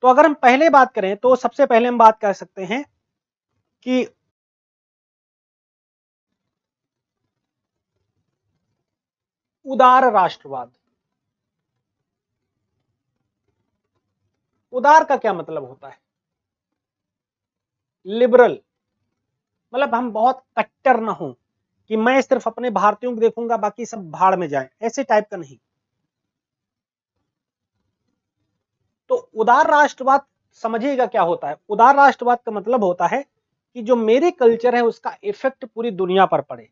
तो अगर हम पहले बात करें तो सबसे पहले हम बात कर सकते हैं कि उदार राष्ट्रवाद। उदार का क्या मतलब होता है? लिबरल, मतलब हम बहुत कट्टर ना हो कि मैं सिर्फ अपने भारतीयों को देखूंगा बाकी सब भाड़ में जाएं, ऐसे टाइप का नहीं। तो उदार राष्ट्रवाद समझिएगा क्या होता है। उदार राष्ट्रवाद का मतलब होता है कि जो मेरे कल्चर है उसका इफेक्ट पूरी दुनिया पर पड़े,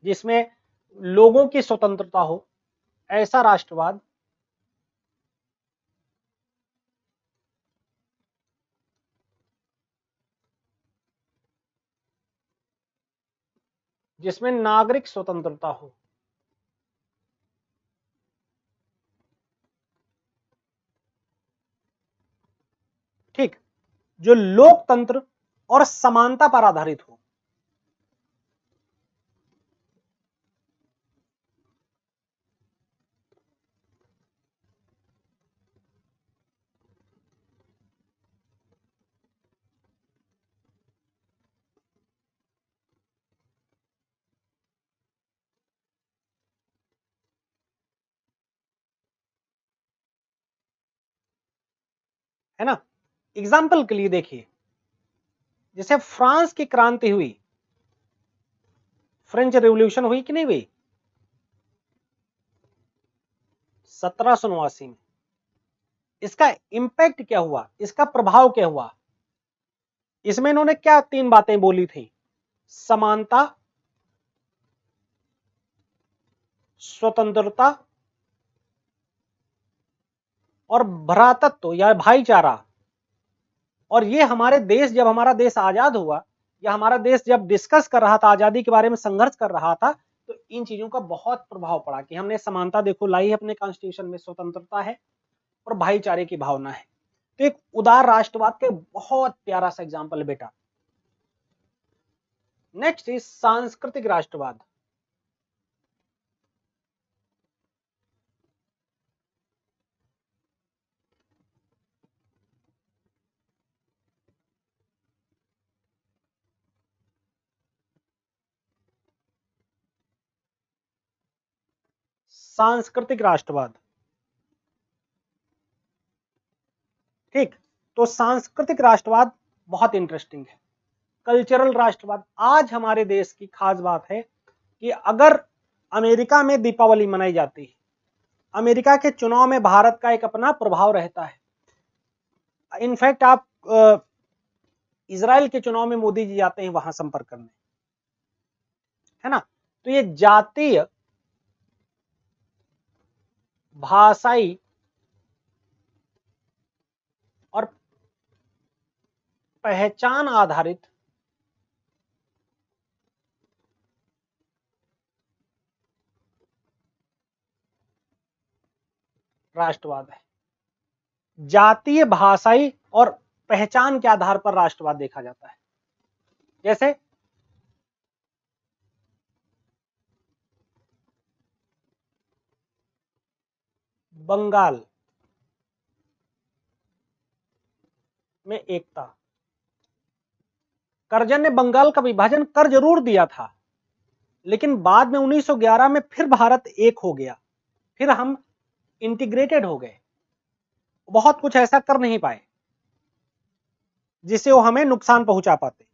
जिसमें लोगों की स्वतंत्रता हो, ऐसा राष्ट्रवाद। जिसमें नागरिक स्वतंत्रता हो। ठीक, जो लोकतंत्र और समानता पर आधारित हो। है ना? एग्जाम्पल के लिए देखिए, जैसे फ्रांस की क्रांति हुई, फ्रेंच रेवोल्यूशन हुई कि नहीं हुई 1789 में। इसका इंपैक्ट क्या हुआ, इसका प्रभाव क्या हुआ? इसमें इन्होंने क्या तीन बातें बोली थी? समानता, स्वतंत्रता और भ्रातृत्व या भाईचारा। और ये हमारे देश, जब हमारा देश आजाद हुआ या हमारा देश जब डिस्कस कर रहा था, आजादी के बारे में संघर्ष कर रहा था, तो इन चीजों का बहुत प्रभाव पड़ा कि हमने समानता देखो लाई है अपने कॉन्स्टिट्यूशन में, स्वतंत्रता है और भाईचारे की भावना है। तो एक उदार राष्ट्रवाद के बहुत प्यारा सा एग्जाम्पल है बेटा। नेक्स्ट इज सांस्कृतिक राष्ट्रवाद। सांस्कृतिक राष्ट्रवाद, ठीक। तो सांस्कृतिक राष्ट्रवाद बहुत इंटरेस्टिंग है। कल्चरल राष्ट्रवाद, आज हमारे देश की खास बात है कि अगर अमेरिका में दीपावली मनाई जाती है, अमेरिका के चुनाव में भारत का एक अपना प्रभाव रहता है। इनफैक्ट आप इजराइल के चुनाव में मोदी जी जाते हैं वहां संपर्क करने, है ना? तो ये जातीय, भाषाई और पहचान आधारित राष्ट्रवाद है। जातीय, भाषाई और पहचान के आधार पर राष्ट्रवाद देखा जाता है। जैसे बंगाल में एकता, करजन ने बंगाल का विभाजन कर जरूर दिया था, लेकिन बाद में 1911 में फिर भारत एक हो गया, फिर हम इंटीग्रेटेड हो गए। बहुत कुछ ऐसा कर नहीं पाए जिससे वो हमें नुकसान पहुंचा पाते,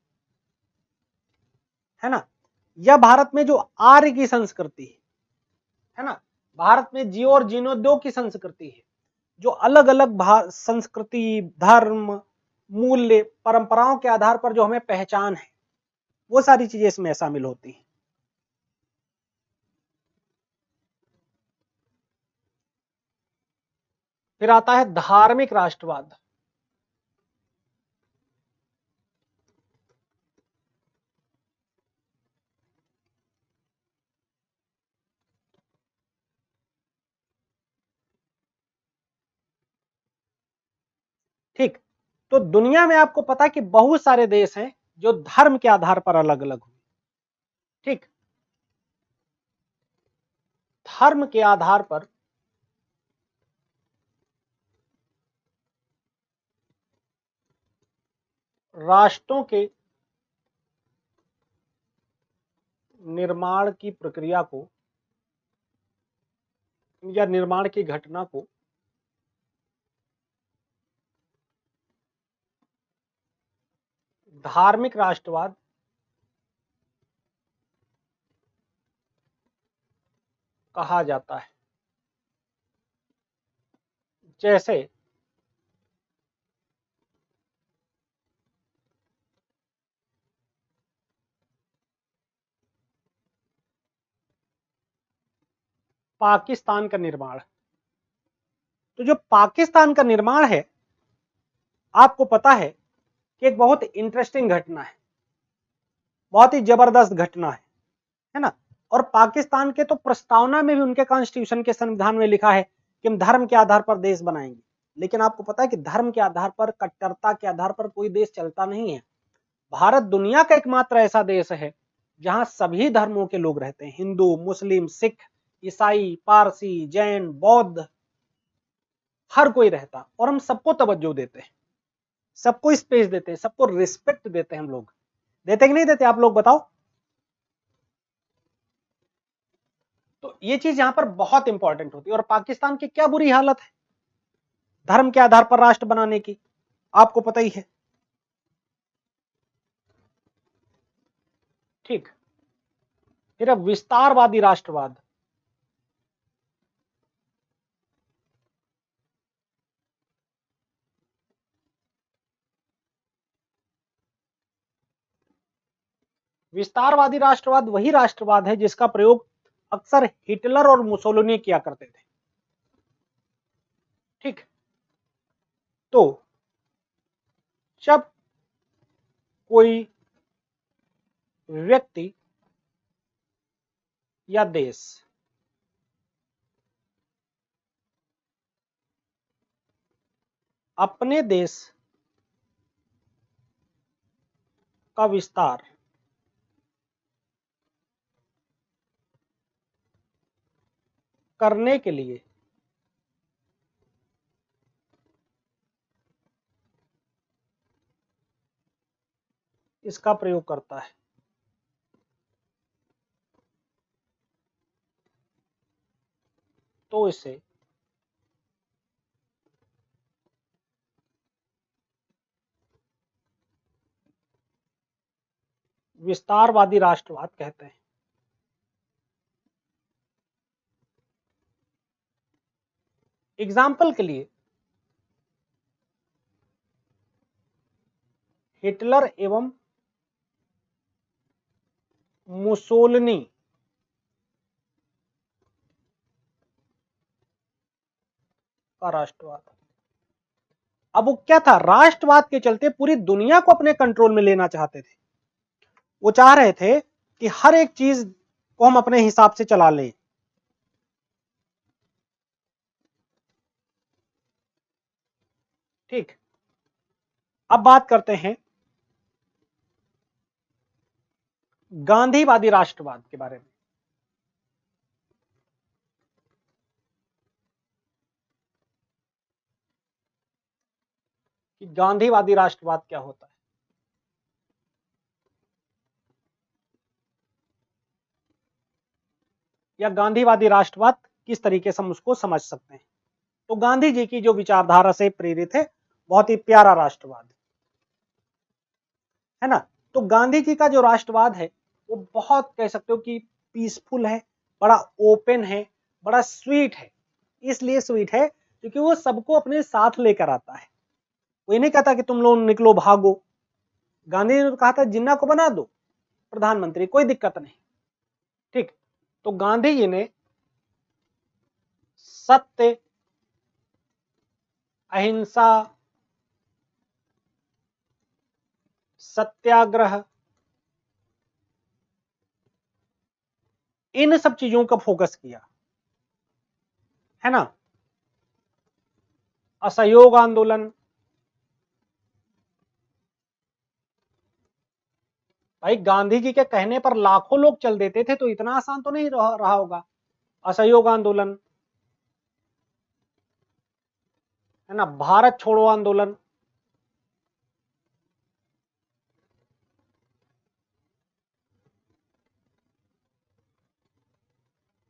है ना? या भारत में जो आर्य की संस्कृति है ना, भारत में जियो और जीनो दो की संस्कृति है, जो अलग अलग संस्कृति, धर्म, मूल्य, परंपराओं के आधार पर जो हमें पहचान है, वो सारी चीजें इसमें शामिल होती हैं। फिर आता है धार्मिक राष्ट्रवाद। ठीक, तो दुनिया में आपको पता है कि बहुत सारे देश हैं जो धर्म के आधार पर अलग अलग हुए। ठीक, धर्म के आधार पर राष्ट्रों के निर्माण की प्रक्रिया को या निर्माण की घटना को धार्मिक राष्ट्रवाद कहा जाता है। जैसे पाकिस्तान का निर्माण। तो जो पाकिस्तान का निर्माण है, आपको पता है कि एक बहुत इंटरेस्टिंग घटना है, बहुत ही जबरदस्त घटना है ना। और पाकिस्तान के तो प्रस्तावना में भी उनके कॉन्स्टिट्यूशन के संविधान में लिखा है कि हम धर्म के आधार पर देश बनाएंगे। लेकिन आपको पता है कि धर्म के आधार पर, कट्टरता के आधार पर कोई देश चलता नहीं है। भारत दुनिया का एकमात्र ऐसा देश है जहां सभी धर्मों के लोग रहते हैं, हिंदू, मुस्लिम, सिख, ईसाई, पारसी, जैन, बौद्ध, हर कोई रहता, और हम सबको तवज्जो देते हैं, सबको स्पेस देते हैं, सबको रिस्पेक्ट देते हैं। हम लोग देते कि नहीं देते, आप लोग बताओ। तो ये चीज यहां पर बहुत इंपॉर्टेंट होती है। और पाकिस्तान की क्या बुरी हालत है धर्म के आधार पर राष्ट्र बनाने की, आपको पता ही है। ठीक, फिर अब विस्तारवादी राष्ट्रवाद। विस्तारवादी राष्ट्रवाद वही राष्ट्रवाद है जिसका प्रयोग अक्सर हिटलर और मुसोलिनी किया करते थे। ठीक, तो जब कोई व्यक्ति या देश अपने देश का विस्तार करने के लिए इसका प्रयोग करता है, तो इसे विस्तारवादी राष्ट्रवाद कहते हैं। एग्जाम्पल के लिए हिटलर एवं मुसोलिनी का राष्ट्रवाद। अब वो क्या था, राष्ट्रवाद के चलते पूरी दुनिया को अपने कंट्रोल में लेना चाहते थे। वो चाह रहे थे कि हर एक चीज को हम अपने हिसाब से चला लें। ठीक, अब बात करते हैं गांधीवादी राष्ट्रवाद के बारे में। कि गांधीवादी राष्ट्रवाद क्या होता है। या गांधीवादी राष्ट्रवाद किस तरीके से हम उसको समझ सकते हैं। तो गांधी जी की जो विचारधारा से प्रेरित है, बहुत ही प्यारा राष्ट्रवाद है ना। तो गांधी जी का जो राष्ट्रवाद है वो बहुत कह सकते हो कि पीसफुल है, बड़ा ओपन है, बड़ा स्वीट है। इसलिए स्वीट है क्योंकि वो सबको अपने साथ लेकर आता है। वो ये नहीं कहता कि तुम लोग निकलो भागो। गांधी जी ने तो कहा था जिन्ना को बना दो प्रधानमंत्री, कोई दिक्कत नहीं। ठीक, तो गांधी जी ने सत्य, अहिंसा, सत्याग्रह, इन सब चीजों का फोकस किया है ना। असहयोग आंदोलन, भाई गांधी जी के कहने पर लाखों लोग चल देते थे, तो इतना आसान तो नहीं रहा होगा। असहयोग आंदोलन है ना, भारत छोड़ो आंदोलन,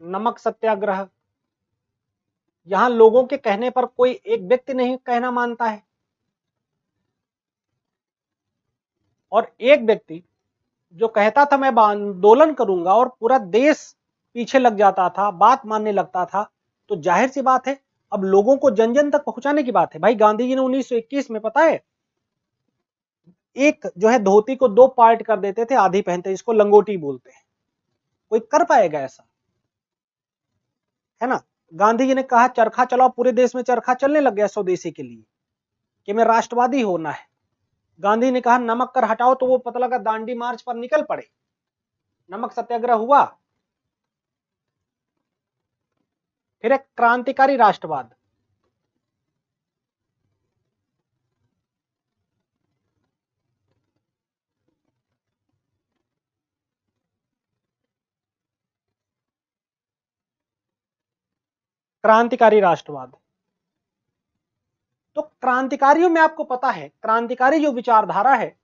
नमक सत्याग्रह, यहां लोगों के कहने पर कोई एक व्यक्ति नहीं कहना मानता है, और एक व्यक्ति जो कहता था मैं आंदोलन करूंगा और पूरा देश पीछे लग जाता था, बात मानने लगता था, तो जाहिर सी बात है अब लोगों को जन जन तक पहुंचाने की बात है। भाई गांधी जी ने 1921 में, पता है, एक जो है धोती को दो पार्ट कर देते थे, आधी पहनते, इसको लंगोटी बोलते हैं। कोई कर पाएगा ऐसा? है ना। गांधी जी ने कहा चरखा चलाओ, पूरे देश में चरखा चलने लग गया स्वदेशी के लिए, कि मैं राष्ट्रवादी होना है। गांधी ने कहा नमक कर हटाओ, तो वो पता लगा दांडी मार्च पर निकल पड़े, नमक सत्याग्रह हुआ। फिर एक क्रांतिकारी राष्ट्रवाद, क्रांतिकारी राष्ट्रवाद। तो क्रांतिकारियों में आपको पता है, क्रांतिकारी जो विचारधारा है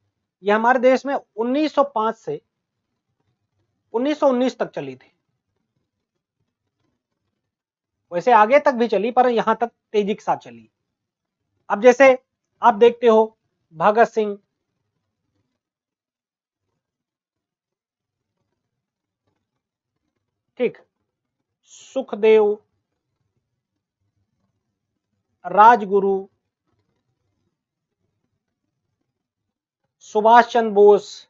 यह हमारे देश में 1905 से 1919 तक चली थी। वैसे आगे तक भी चली, पर यहां तक तेजी के साथ चली। अब जैसे आप देखते हो भगत सिंह, ठीक, सुखदेव, राजगुरु, सुभाष चंद्र बोस,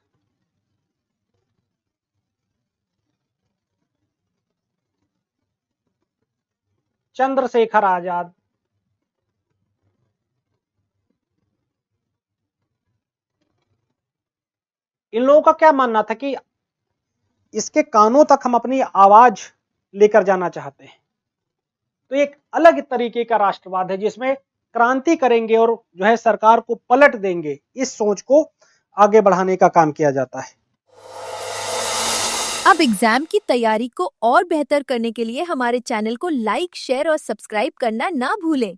चंद्रशेखर आजाद, इन लोगों का क्या मानना था कि इसके कानों तक हम अपनी आवाज लेकर जाना चाहते हैं। तो एक अलग तरीके का राष्ट्रवाद है जिसमें क्रांति करेंगे और जो है सरकार को पलट देंगे, इस सोच को आगे बढ़ाने का काम किया जाता है। अब एग्जाम की तैयारी को और बेहतर करने के लिए हमारे चैनल को लाइक, शेयर और सब्सक्राइब करना ना भूलें।